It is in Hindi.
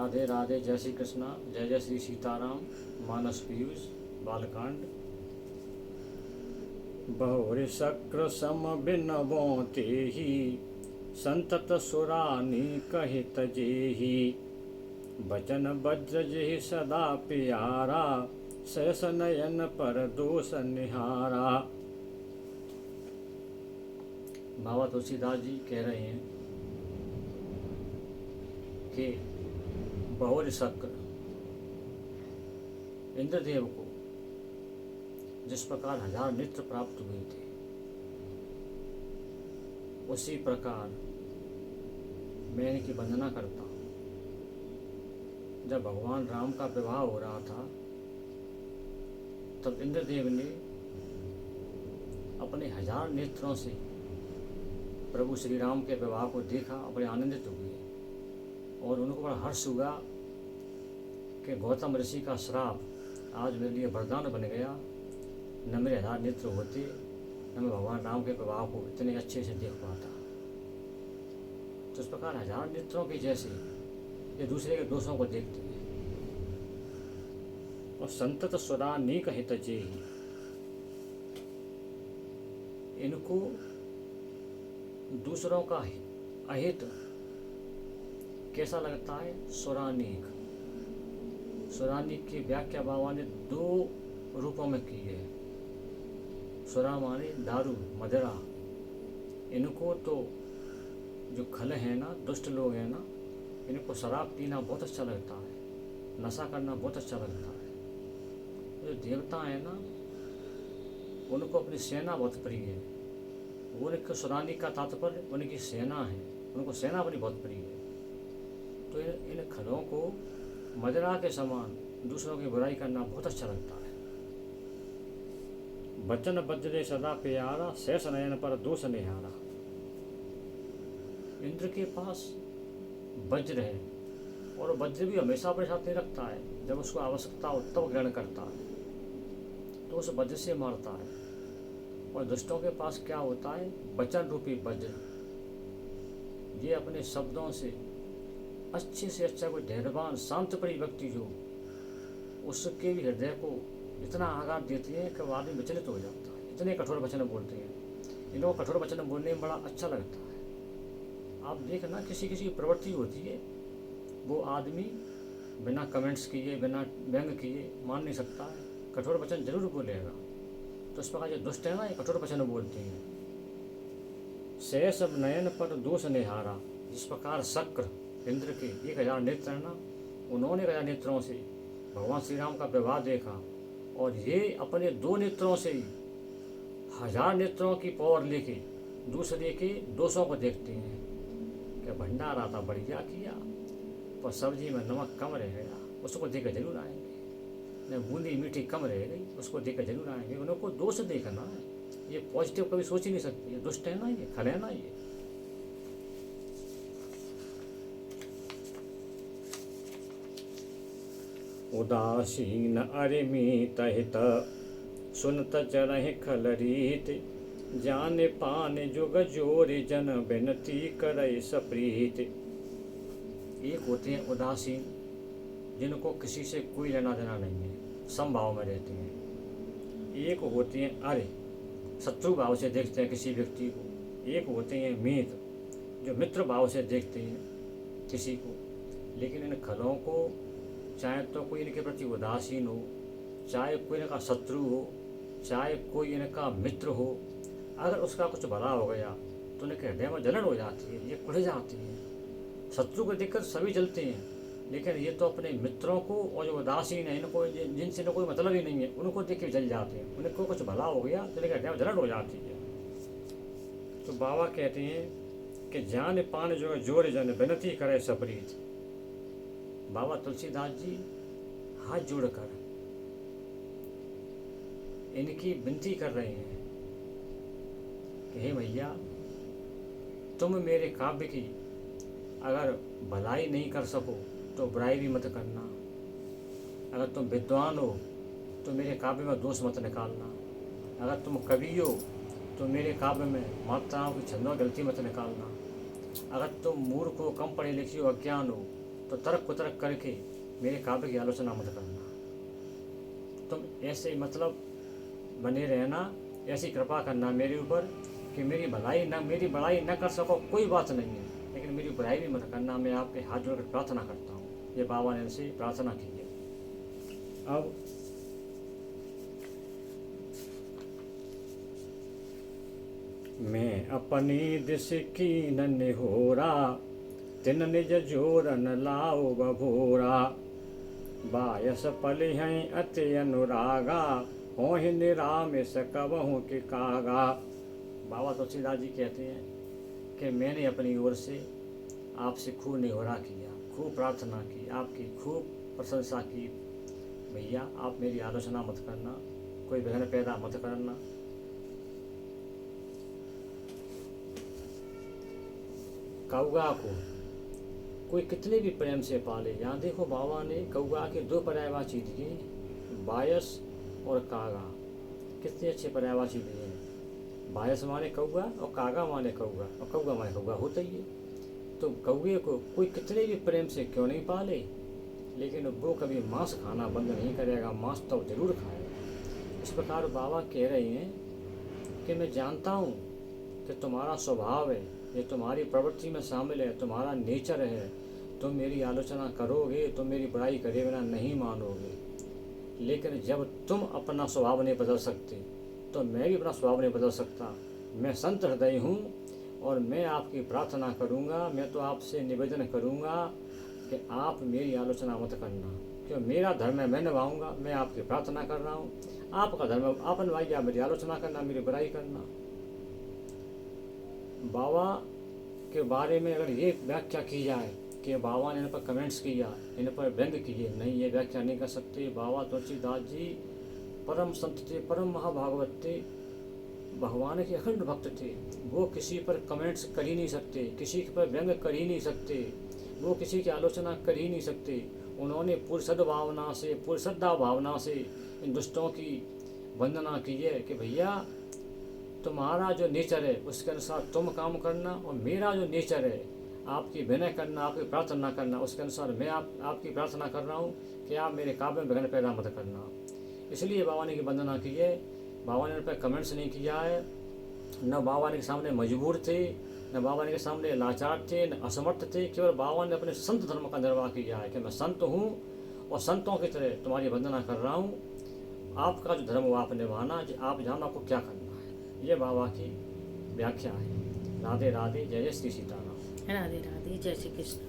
राधे राधे, जय श्री कृष्णा, जय जय श्री सीताराम। मानस पीयूष बालकांड। बहुरी शक्र सम बिनबो तेहि, संतत सुरानी कहित जेहि। बचन वज्र जेहि सदा प्यारा, सहस नयन पर दोष निहारा। बाबा तुलसीदास जी कह रहे हैं कि बहुरी शक्र इंद्रदेव को जिस प्रकार 1000 नेत्र प्राप्त हुए थे, उसी प्रकार मैं इनकी वंदना करता हूँ। जब भगवान राम का विवाह हो रहा था, तब इंद्रदेव ने अपने 1000 नेत्रों से प्रभु श्री राम के विवाह को देखा, बड़े आनंदित हुए और उनको बड़ा हर्ष हुआ कि गौतम ऋषि का श्राप आज मेरे लिए वरदान बन गया। न मेरे 1000 नेत्र होते, न मैं भगवान राम के विवाह को इतने अच्छे से देख पाता। तो इस प्रकार 1000 नेत्रों के जैसे ये दूसरे के दोषों को देखते हैं। और संतत सुरा नीक हित जेहि, इनको दूसरों का अहित कैसा लगता है? सुरानीक। सुरानीक की व्याख्या बाबा ने 2 रूपों में की है। सुरा माने दारू, मदिरा। इनको तो जो खल है ना, दुष्ट लोग हैं ना, इनको शराब पीना बहुत अच्छा लगता है, नशा करना बहुत अच्छा लगता है। जो देवता हैं ना, उनको अपनी सेना बहुत प्रिय है। उनके सुरानी का तात्पर्य उनकी सेना है, उनको सेना बड़ी बहुत प्रिय है। तो इन खलों को मदिरा के समान दूसरों की बुराई करना बहुत अच्छा लगता है। बचन वज्रे सदा प्यारा, शेष नयन पर दोष निहारा। इंद्र के पास वज्र है और वज्र भी हमेशा अपने साथ नहीं रखता है। जब उसको आवश्यकता हो तब ग्रहण करता है, तो उस वज्र से मारता है। और दुष्टों के पास क्या होता है? वचन रूपी वज्र। ये अपने शब्दों से अच्छे से अच्छा कोई धैर्यवान शांत प्रिय व्यक्ति जो, उसके भी हृदय को इतना आघात देती है कि वो आदमी विचलित हो जाता है। इतने कठोर वचन बोलते हैं। इन लोगों को कठोर वचन बोलने में बड़ा अच्छा लगता है। आप देखना, किसी किसी की प्रवृत्ति होती है, वो आदमी बिना कमेंट्स किए, बिना व्यंग किए मान नहीं सकता है, कठोर वचन जरूर बोलेगा। तो इस प्रकार जो दुष्ट है ना, ये कठोर वचन बोलते हैं। शेष नयन पर दोष निहारा। जिस प्रकार शक्र इंद्र के 1000 नेत्र है ना, उन्होंने 1000 नेत्रों से भगवान श्री राम का विवाह देखा, और ये अपने 2 नेत्रों से ही 1000 नेत्रों की पावर लेके दूसरे के दोषों को देखते हैं। कि भंडारा था बढ़िया किया, पर सब्जी में नमक कम रह गया, उसको देख कर जरूर आएंगे। न बूंदी मीठी कम रह गई, उसको देख कर जरूर आएंगे। उनको दोष देखना है। ये पॉजिटिव कभी सोच ही नहीं सकती। ये दुष्ट है ना, ये खल है ना। ये उदासीन अरिमित हित, सुनत चरहि खल रीत। जाने पाने जुग जोर, जन बिनती करे सप्रीत। एक होते हैं उदासीन, जिनको किसी से कोई लेना देना नहीं है, समभाव में रहते हैं। एक होते हैं अरे, शत्रु भाव से देखते हैं किसी व्यक्ति को। एक होते हैं मीत, जो मित्र भाव से देखते हैं किसी को। लेकिन इन खलों को चाहे तो कोई इनके प्रति उदासीन हो, चाहे कोई इनका शत्रु हो, चाहे कोई इनका मित्र हो, अगर उसका कुछ भला हो गया तो उनके हृदय में जलन हो जाती है, ये कुढ़ जाती है। शत्रु को देखकर सभी जलते हैं, लेकिन ये तो अपने मित्रों को और जो उदासीन है, इनको जिनसे कोई मतलब ही नहीं है, उनको देख के जल जाते हैं। उनको कुछ भला हो गया तो इनके हृदय में जलन हो जाती है। तो बाबा कहते हैं कि जान पान जो जोर, जन विनती करे सप्रीत। बाबा तुलसीदास जी हाथ जोड़कर इनकी विनती कर रहे हैं कि हे भैया, तुम मेरे काव्य की अगर भलाई नहीं कर सको तो बुराई भी मत करना। अगर तुम विद्वान हो तो मेरे काव्य में दोष मत निकालना। अगर तुम कवि हो तो मेरे काव्य में मात्राओं की छंदों गलती मत निकालना। अगर तुम मूर्ख हो, कम पढ़े लिखे हो, अज्ञान हो, तो तर्क कुतर्क करके मेरे काव्य की आलोचना मत करना। तुम ऐसे मतलब बने रहना, ऐसी कृपा करना मेरे ऊपर कि मेरी बड़ाई न कर सको, कोई बात नहीं है, लेकिन मेरी बुराई भी मत करना। मैं आपके हाथ जोड़कर प्रार्थना करता हूँ। ये बाबा ने इनसे प्रार्थना की है। अब मैं अपनी दिश की निहोरा, तिन निज जोरन लाओ बभोरा। बायस पलि हैं अति अनुरागा, होहि निरामिष कबहु कि कागा। बाबा तुलसीदास जी कहते हैं कि मैंने अपनी ओर से आपसे खूब निहोरा किया, खूब प्रार्थना की, आपकी खूब प्रशंसा की। भैया आप मेरी आलोचना मत करना, कोई विघ्न पैदा मत करना। कौआ को कोई कितने भी प्रेम से पाले, यहाँ देखो बाबा ने कौआ के दो पर्यायवाची दिए, बायस और कागा। कितने अच्छे पर्यायवाची दिए हैं। बायस माने कौआ और कागा माने कौआ, और कौआ माने कौआ होता ही है। तो कौए को कोई कितने भी प्रेम से क्यों नहीं पाले, लेकिन वो कभी मांस खाना बंद नहीं करेगा, मांस तो जरूर खाएगा। इस प्रकार बाबा कह रहे हैं कि मैं जानता हूँ कि तुम्हारा स्वभाव है, ये तुम्हारी प्रवृत्ति में शामिल है, तुम्हारा नेचर है। तुम मेरी आलोचना करोगे, तुम मेरी बुराई करे बिना नहीं मानोगे, लेकिन जब तुम अपना स्वभाव नहीं बदल सकते तो मैं भी अपना स्वभाव नहीं बदल सकता। मैं संत हृदय हूँ और मैं आपकी प्रार्थना करूँगा। मैं तो आपसे निवेदन करूँगा कि आप मेरी आलोचना मत करना, क्यों मेरा धर्म है, मैं निभाऊँगा। मैं आपकी प्रार्थना कर रहा हूँ, आपका धर्म आप निभाइए, आप मेरी आलोचना करना, मेरी बुराई करना। बाबा के बारे में अगर ये व्याख्या की जाए कि बाबा ने इन पर कमेंट्स किया, इन पर व्यंग किए, नहीं, ये व्याख्या नहीं कर सकते। बाबा तुलसीदास जी परम संत थे, परम महाभागवत थे, भगवान के अखंड भक्त थे। वो किसी पर कमेंट्स कर ही नहीं सकते, किसी पर व्यंग कर ही नहीं सकते, वो किसी की आलोचना कर ही नहीं सकते। उन्होंने पूरी सद्भावना से, पूरी श्रद्धा भावना से इन दुष्टों की वंदना की है कि भैया तुम्हारा जो नेचर है उसके अनुसार तुम काम करना, और मेरा जो नेचर है आपकी विनय करना, आपकी प्रार्थना करना, उसके अनुसार मैं आपकी प्रार्थना कर रहा हूँ कि आप मेरे काव्य में विघ्न पैदा मत करना। इसलिए बाबा ने की वंदना की है। बाबा ने उन पर कमेंट्स नहीं किया है, न बाबा ने के सामने मजबूर थे, न बाबा ने के सामने लाचार थे, न असमर्थ थे। केवल बाबा ने अपने संत धर्म का निर्वाह किया है कि मैं संत हूँ और संतों की तरह तुम्हारी वंदना कर रहा हूँ। आपका जो धर्म वो आप निभाना, आप जानो आपको क्या करना है। ये बाबा की व्याख्या है। राधे राधे, जय जय श्री सीताराम। राधे राधे, जय श्री कृष्ण।